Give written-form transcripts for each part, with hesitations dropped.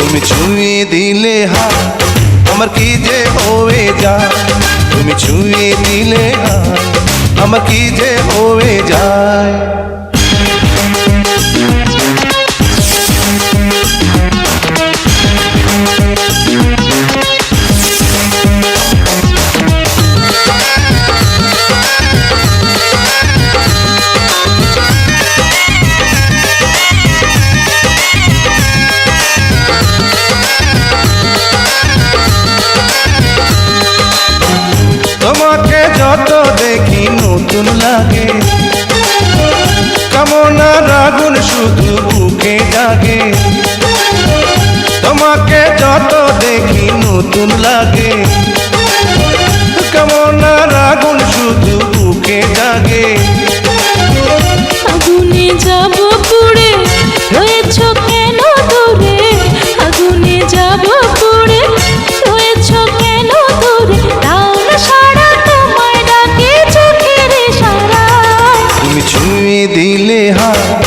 তুমি ছুঁয়ে দিলে হাত আমার কি যে হয়ে যায়, তুমি ছুঁয়ে দিলে হাত আমার কি যে হয়ে যায়। তোমাকে যত দেখি নতুন লাগে, কামনার আগুন শুধু বুকে জাগে। তোমাকে যত দেখি নতুন লাগে, কামনার আগুন শুধু বুকে জাগে। আগুনে যাব পুড়ে রয়েছ কেন দূরে, আগুনে যাব পুড়ে রয়েছ কেন দূরে, দাও না সারা তোমায় ডাকে চোখের ইশারায়। তুমি ছুঁয়ে দিলে হাত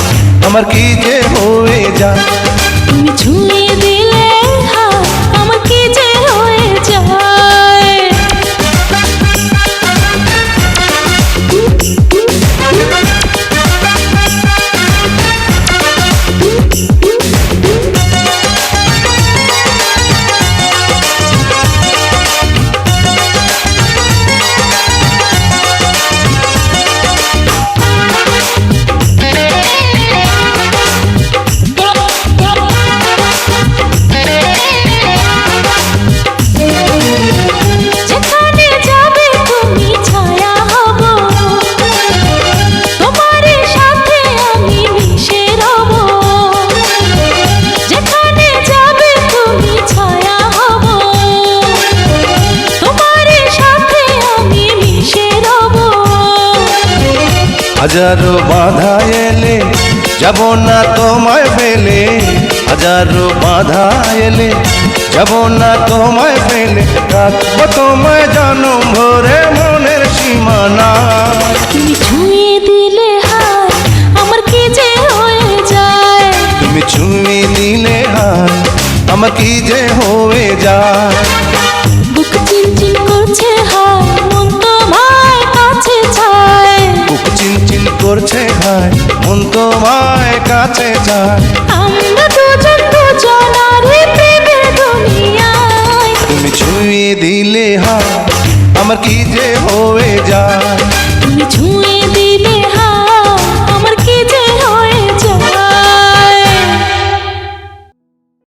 আমার কি যে হয়ে যায়, তুমি ছুঁয়ে দিলে হাত আমার কি যে হয়ে যায়। যেখানে যাবে তুমি ছায়া হব, তোমার সাথে আমি মিশে রব। যেখানে যাবে তুমি ছায়া হব, তোমার সাথে আমি মিশে রব। হাজারো বাধা এলে যাব না তোমায় ফেলে, হাজারো বাধা এলে যাব না তোমায় ফেলে, রাখবো তোমায় জনম ভরে মনের সীমানা। তুমি ছুঁয়ে দিলে হাত আমার কি যে হয়ে যায়, তুমি ছুঁয়ে দিলে হাত আমার কি যে হয়ে যায়। বুক চিনচিন করছে হায় মন তোমায় কাছে চায়, বুক চিনচিন করছে হায় মন তোমায় কাছে যায়। আমরা দুজন দুজনারই প্রেমের দুনিয়ায়। তুমি ছুঁয়ে দিলে হাত আমার কি যে হয়ে যায়।